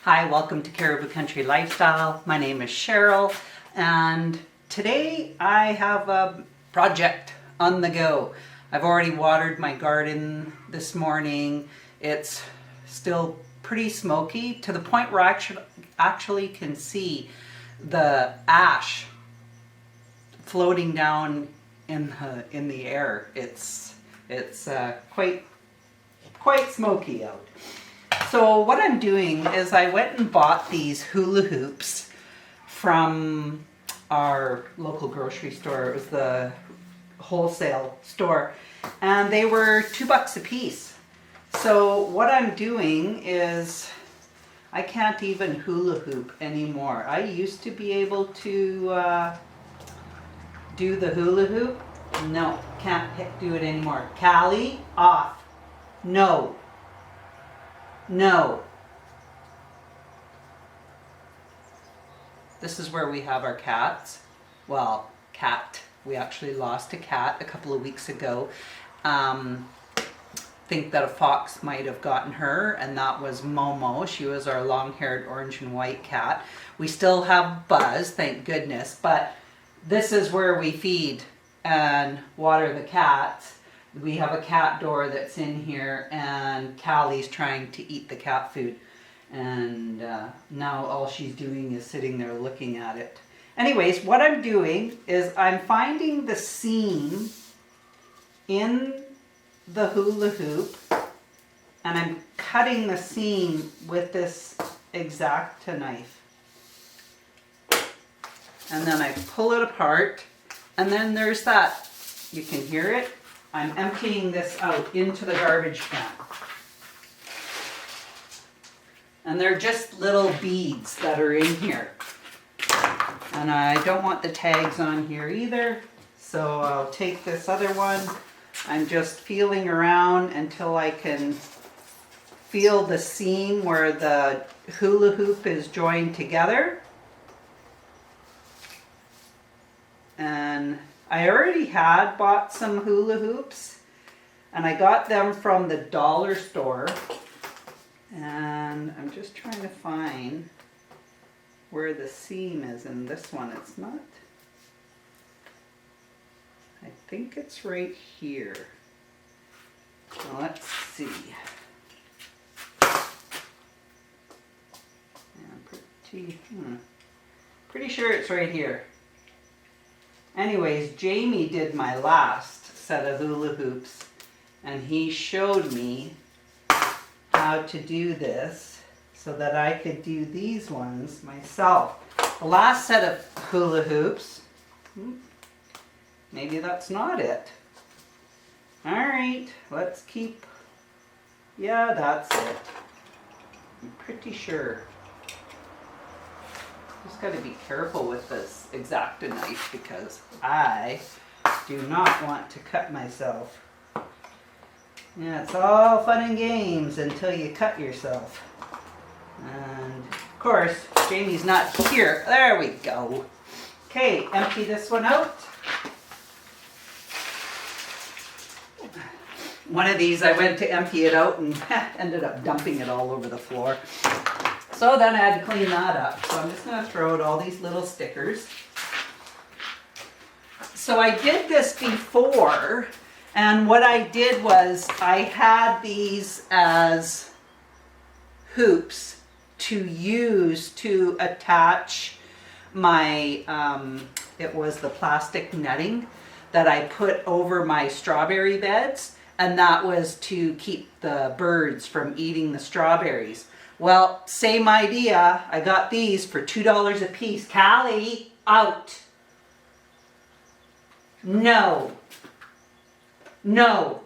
Hi, welcome to Caribou Country Lifestyle. My name is Cheryl, and today I have a project on the go. I've already watered my garden this morning. It's still pretty smoky to the point where I actually can see the ash floating down in the air. It's quite smoky out. So what I'm doing is I went and bought these hula hoops from our local grocery store. It was the wholesale store, and they were $2 a piece. So what I'm doing is I can't even hula hoop anymore. I used to be able to do the hula hoop. No, can't do it anymore. Callie, off. No. No. This is where we have our cats. Well, cat. We actually lost a cat a couple of weeks ago. Think that a fox might have gotten her, and that was Momo. She was our long-haired orange and white cat. We still have Buzz, thank goodness, but this is where we feed and water the cats. We have a cat door that's in here, and Callie's trying to eat the cat food. And now all she's doing is sitting there looking at it. Anyways, what I'm doing is I'm finding the seam in the hula hoop, and I'm cutting the seam with this X-Acto knife. And then I pull it apart, and then there's that. You can hear it. I'm emptying this out into the garbage can. And they're just little beads that are in here. And I don't want the tags on here either, so I'll take this other one. I'm just feeling around until I can feel the seam where the hula hoop is joined together. And I already had bought some hula hoops, and I got them from the dollar store. And I'm just trying to find where the seam is in this one. It's not. I think it's right here. So let's see. I'm pretty sure it's right here. Anyways, Jamie did my last set of hula hoops, and he showed me how to do this so that I could do these ones myself. The last set of hula hoops, maybe that's not it. All right, let's keep, yeah, that's it. I'm pretty sure. Just got to be careful with this X-Acto knife because I do not want to cut myself. Yeah, it's all fun and games until you cut yourself. And of course, Jamie's not here. There we go. Okay, empty this one out. One of these I went to empty it out and ended up dumping it all over the floor. So then I had to clean that up. So I'm just going to throw out all these little stickers. So I did this before, and what I did was I had these as hoops to use to attach my, it was the plastic netting that I put over my strawberry beds, and that was to keep the birds from eating the strawberries. Well, same idea. I got these for $2 a piece. Callie, out. No. No.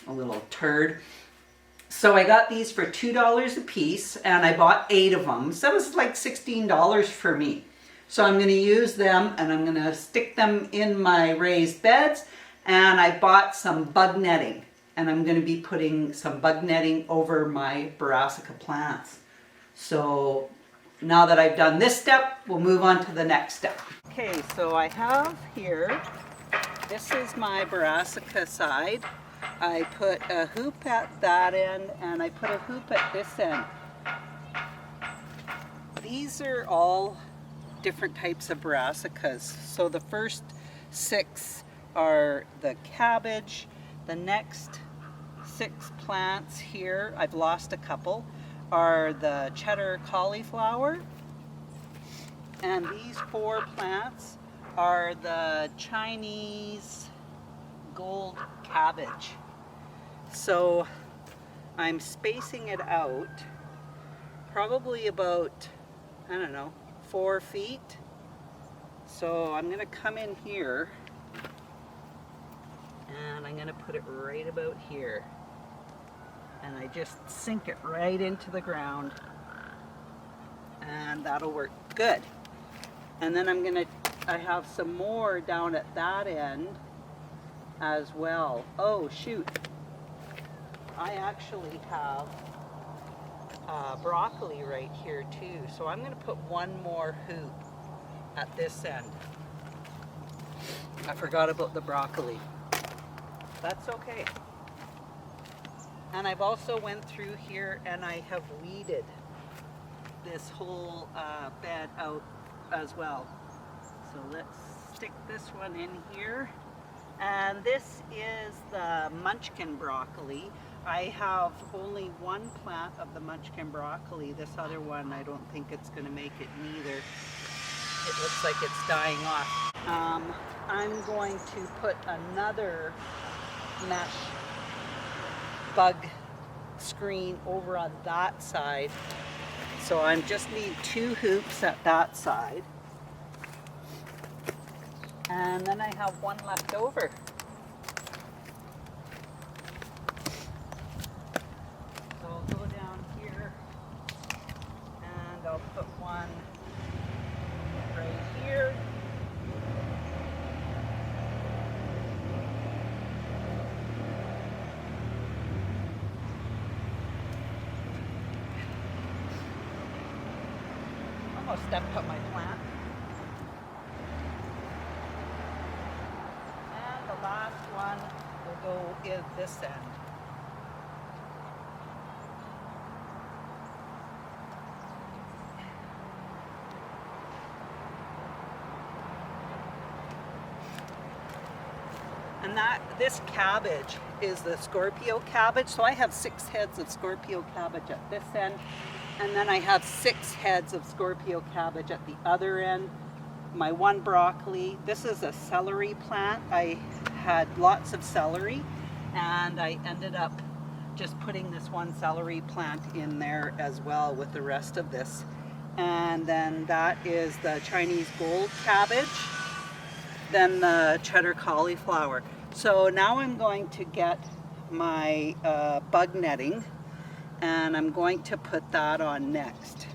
A little turd. So I got these for $2 a piece, and I bought 8 of them. So that was like $16 for me. So I'm going to use them, and I'm going to stick them in my raised beds, and I bought some bug netting. And I'm going to be putting some bug netting over my brassica plants. So now that I've done this step, we'll move on to the next step. Okay, so I have here, this is my brassica side. I put a hoop at that end and I put a hoop at this end. These are all different types of brassicas. So the first 6 are the cabbage. The next 6 plants here, I've lost a couple, are the cheddar cauliflower. And these 4 plants are the Chinese gold cabbage. So I'm spacing it out probably about, I don't know, 4 feet. So I'm going to come in here and I'm going to put it right about here. And I just sink it right into the ground and that'll work good. And then I have some more down at that end as well. Oh shoot, I actually have broccoli right here too. So I'm going to put one more hoop at this end. I forgot about the broccoli. That's okay. And I've also went through here and I have weeded this whole bed out as well. So let's stick this one in here. And this is the munchkin broccoli. I have only one plant of the munchkin broccoli. This other one, I don't think it's going to make it neither. It looks like it's dying off. I'm going to put another mesh bug screen over on that side. So I just need 2 hoops at that side. And then I have one left over. So I'll go down here and I'll put one right here. Almost stepped up my plant. And the last one will go in this end. And this cabbage is the Scorpio cabbage. So I have 6 heads of Scorpio cabbage at this end. And then I have 6 heads of Scorpio cabbage at the other end. My one broccoli. This is a celery plant. I had lots of celery and I ended up just putting this one celery plant in there as well with the rest of this. And then that is the Chinese gold cabbage. Then the cheddar cauliflower. So now I'm going to get my bug netting and I'm going to put that on next.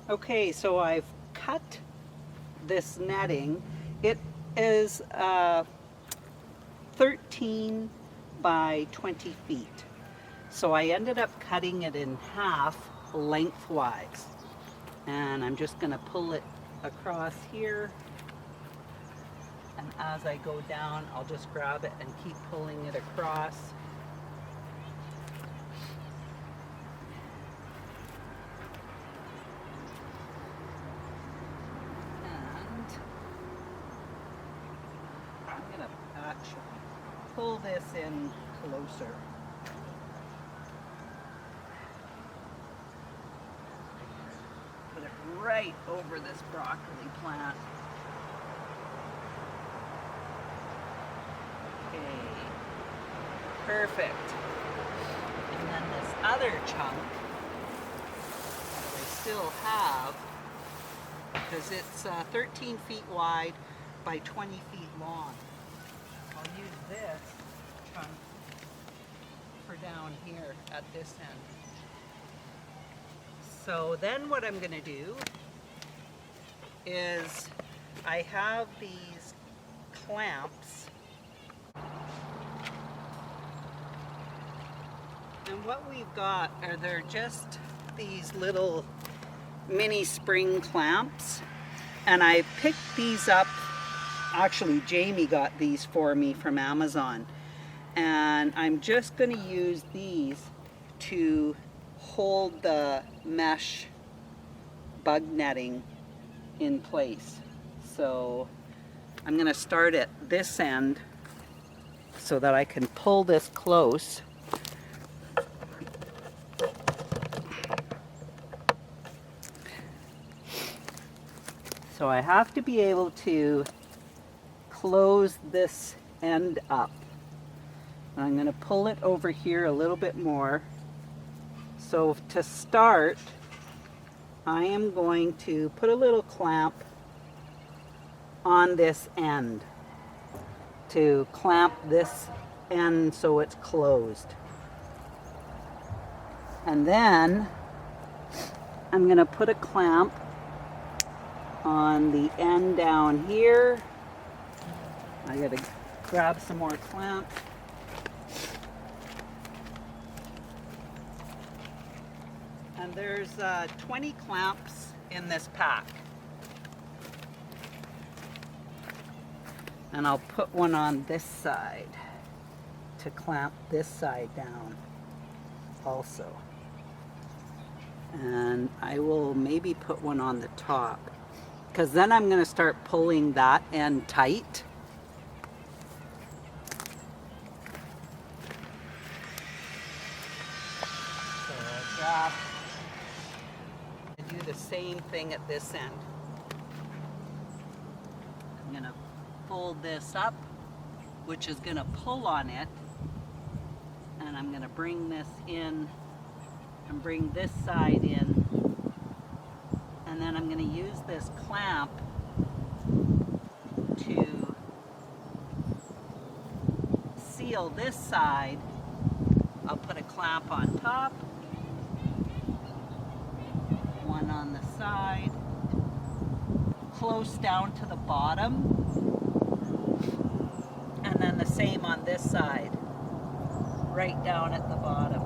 Okay, so I've cut this netting. It is 13 by 20 feet. So I ended up cutting it in half lengthwise. And I'm just going to pull it across here. And as I go down, I'll just grab it and keep pulling it across. And I'm going to actually pull this in closer. Put it right over this broccoli plant. Perfect. And then this other chunk that I still have, because it's 13 feet wide by 20 feet long. I'll use this chunk for down here at this end. So then what I'm going to do is I have these clamps. And what we've got are they're just these little mini spring clamps. And I picked these up, actually Jamie got these for me from Amazon. And I'm just going to use these to hold the mesh bug netting in place. So I'm going to start at this end so that I can pull this close. So I have to be able to close this end up. And I'm going to pull it over here a little bit more. So to start, I am going to put a little clamp on this end to clamp this end so it's closed. And then I'm going to put a clamp on the end down here. I got to grab some more clamps. And there's 20 clamps in this pack. And I'll put one on this side to clamp this side down also. And I will maybe put one on the top, because then I'm going to start pulling that end tight. So I'll grab and do the same thing at this end. I'm going to fold this up, which is going to pull on it, and I'm going to bring this in and bring this side in, and then I'm going to use this clamp to seal this side. I'll put a clamp on top, one on the side, close down to the bottom, and then the same on this side, right down at the bottom,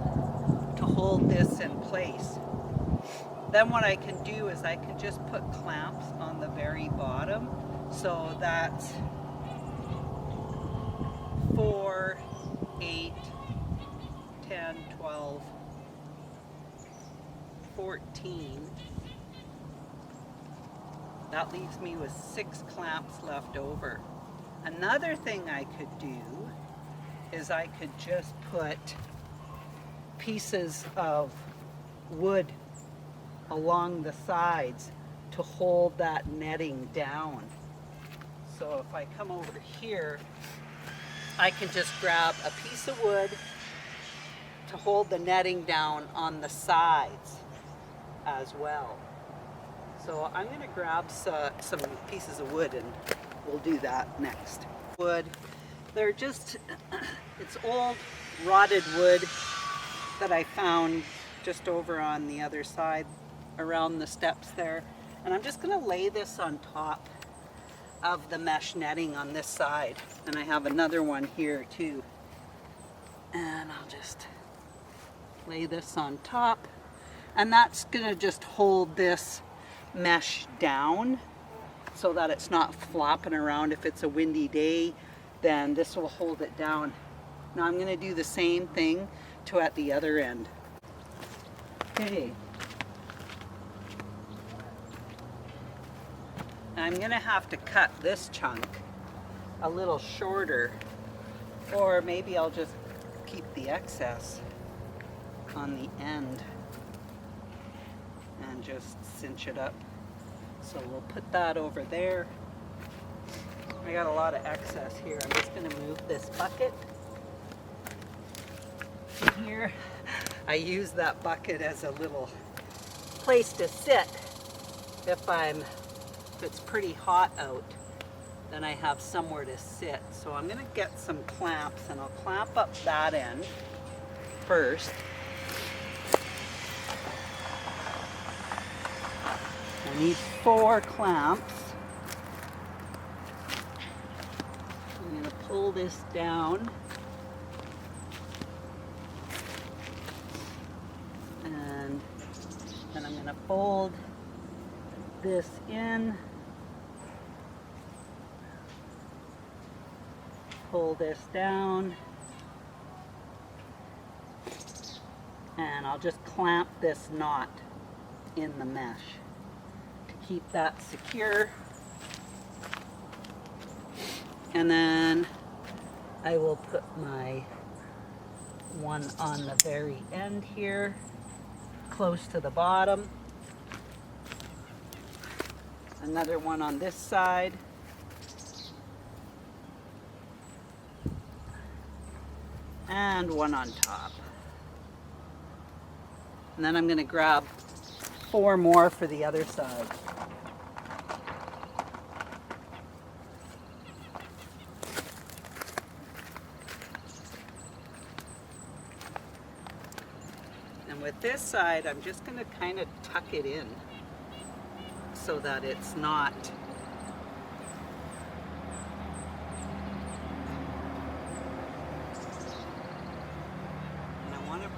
to hold this in place. Then what I can do is I can just put clamps on the very bottom, so that's 4, 8, 10, 12, 14. That leaves me with 6 clamps left over. Another thing I could do is I could just put pieces of wood along the sides to hold that netting down. So if I come over here, I can just grab a piece of wood to hold the netting down on the sides as well. So I'm going to grab some pieces of wood, and we'll do that next. Wood, they're just, it's old rotted wood that I found just over on the other side around the steps there. And I'm just going to lay this on top of the mesh netting on this side. And I have another one here too. And I'll just lay this on top. And that's going to just hold this mesh down so that it's not flopping around. If it's a windy day, then this will hold it down. Now I'm going to do the same thing to at the other end. Okay. I'm going to have to cut this chunk a little shorter, or maybe I'll just keep the excess on the end and just cinch it up. So we'll put that over there. I got a lot of excess here. I'm just going to move this bucket in here. I use that bucket as a little place to sit if it's pretty hot out, then I have somewhere to sit. So I'm going to get some clamps, and I'll clamp up that end first. I need 4 clamps. I'm going to pull this down. And then I'm going to fold this in. Pull this down. I'll just clamp this knot in the mesh to keep that secure. And then I will put my one on the very end here, close to the bottom. Another one on this side. And one on top. And then I'm going to grab 4 more for the other side. And with this side, I'm just going to kind of tuck it in so that it's not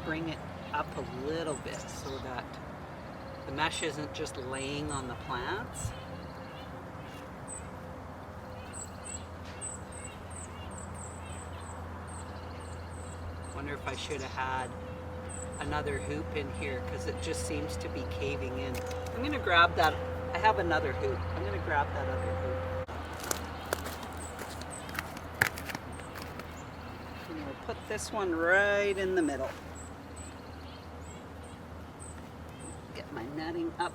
bring it up a little bit so that the mesh isn't just laying on the plants. Wonder if I should have had another hoop in here because it just seems to be caving in. I'm going to grab that. I have another hoop. I'm going to grab that other hoop. And we'll put this one right in the middle. Get my netting up.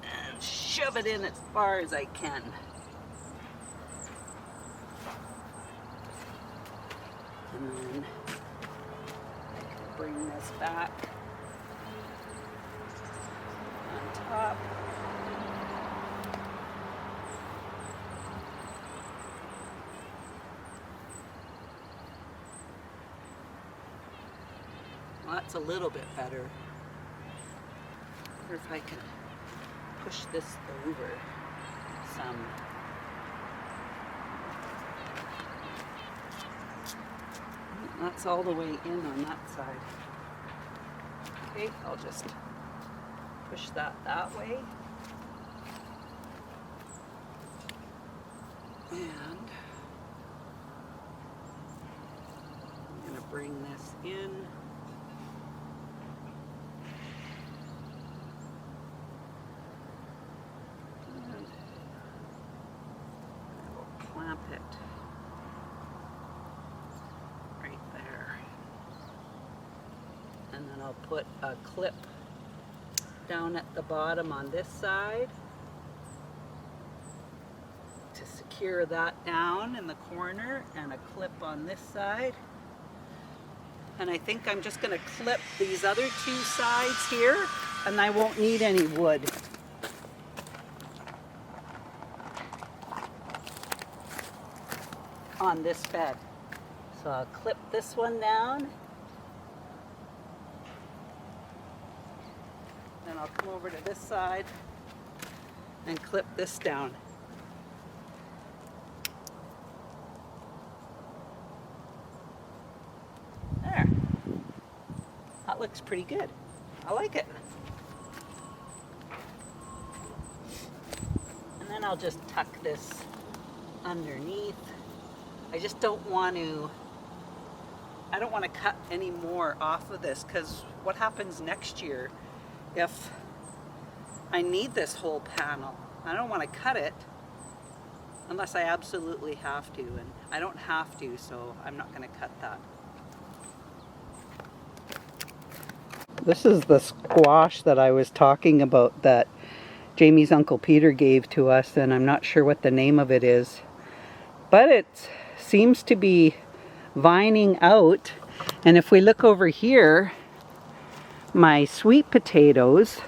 And shove it in as far as I can. And then I can bring this back on top. Well, that's a little bit better. I wonder if I can push this over some. That's all the way in on that side. Okay, I'll just push that way. And I'm going to bring this in. And I will clamp it. And then I'll put a clip down at the bottom on this side to secure that down in the corner, and a clip on this side. And I think I'm just going to clip these other 2 sides here, and I won't need any wood. On this bed. So I'll clip this one down. Then I'll come over to this side and clip this down. There. That looks pretty good. I like it. And then I'll just tuck this underneath. I just don't want to cut any more off of this, because what happens next year if I need this whole panel? I don't want to cut it unless I absolutely have to, and I don't have to, so I'm not going to cut that. This is the squash that I was talking about that Jamie's Uncle Peter gave to us, and I'm not sure what the name of it is, but it seems to be vining out. And if we look over here, my sweet potatoes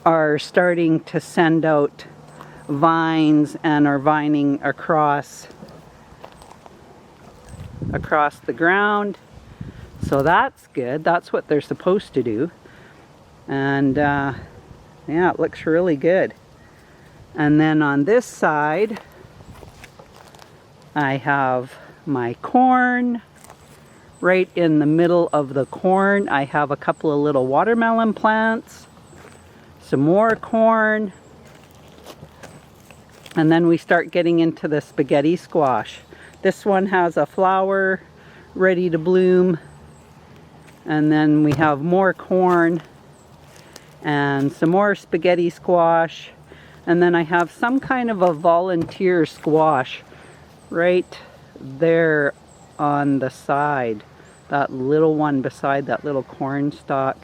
are starting to send out vines and are vining across the ground. So that's good. That's what they're supposed to do. And yeah, it looks really good. And then on this side, I have my corn. Right in the middle of the corn, I have a couple of little watermelon plants, some more corn, and then we start getting into the spaghetti squash. This one has a flower ready to bloom. And then we have more corn and some more spaghetti squash. And then I have some kind of a volunteer squash right there on the side. That little one beside that little corn stalk.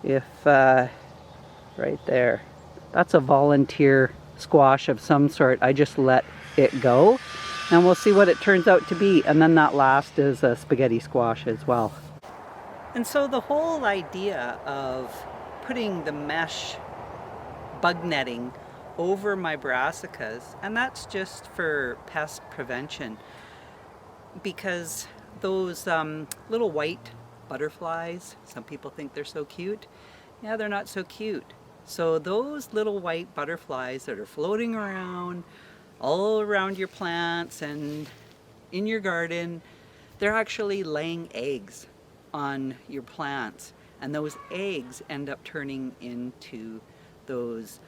Right there. That's a volunteer squash of some sort. I just let it go. And we'll see what it turns out to be. And then that last is a spaghetti squash as well. And so the whole idea of putting the mesh bug netting over my brassicas, and that's just for pest prevention, because those little white butterflies, some people think they're so cute. Yeah, they're not so cute. So those little white butterflies that are floating around all around your plants and in your garden, they're actually laying eggs on your plants, and those eggs end up turning into those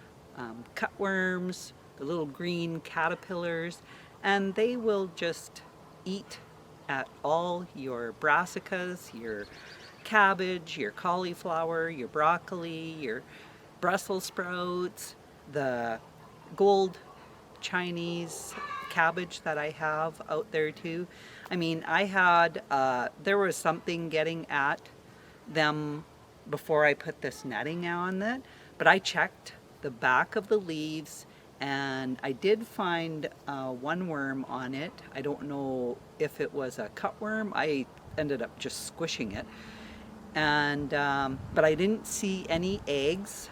cutworms, the little green caterpillars, and they will just eat at all your brassicas, your cabbage, your cauliflower, your broccoli, your Brussels sprouts, the gold Chinese cabbage that I have out there too. I mean, I had, there was something getting at them before I put this netting on it, but I checked the back of the leaves and I did find one worm on it. I don't know if it was a cutworm. I ended up just squishing it. And but I didn't see any eggs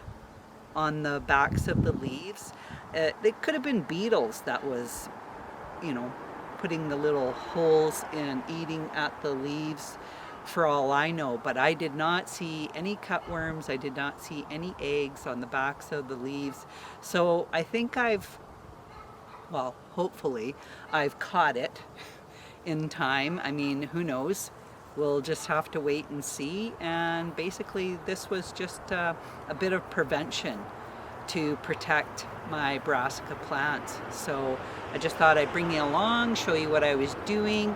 on the backs of the leaves. They could have been beetles that was, you know, putting the little holes in, eating at the leaves, for all I know. But I did not see any cutworms. I did not see any eggs on the backs of the leaves. So I think well, hopefully I've caught it in time. I mean, who knows? We'll just have to wait and see. And basically this was just a bit of prevention to protect my brassica plants. So I just thought I'd bring you along, show you what I was doing,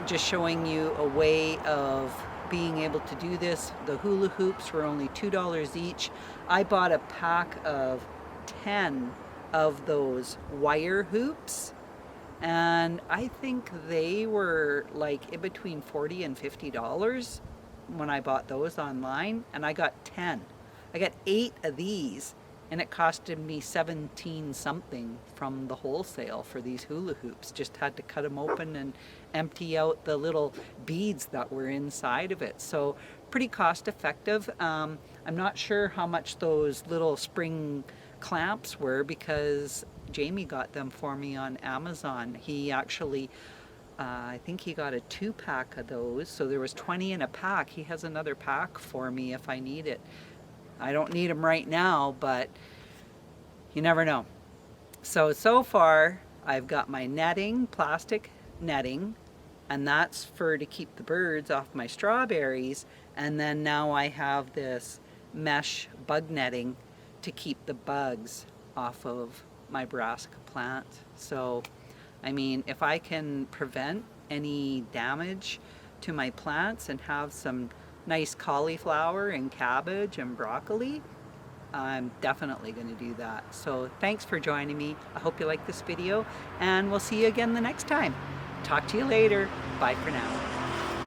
just showing you a way of being able to do this. The hula hoops were only $2 each. I bought a pack of 10 of those wire hoops, and I think they were like in between $40 and $50 when I bought those online, and I got 10. I got 8 of these, and it costed me 17 something from the wholesale for these hula hoops. Just had to cut them open and empty out the little beads that were inside of it. So pretty cost effective. I'm not sure how much those little spring clamps were because Jamie got them for me on Amazon. He actually, I think he got a 2-pack of those, so there was 20 in a pack. He has another pack for me if I need it. I don't need them right now, but you never know. So far I've got my netting, plastic netting, and that's to keep the birds off my strawberries. And then now I have this mesh bug netting to keep the bugs off of my brassica plant. So, I mean, if I can prevent any damage to my plants and have some nice cauliflower and cabbage and broccoli, I'm definitely going to do that. So thanks for joining me. I hope you like this video, and we'll see you again the next time. Talk to you later. Bye for now.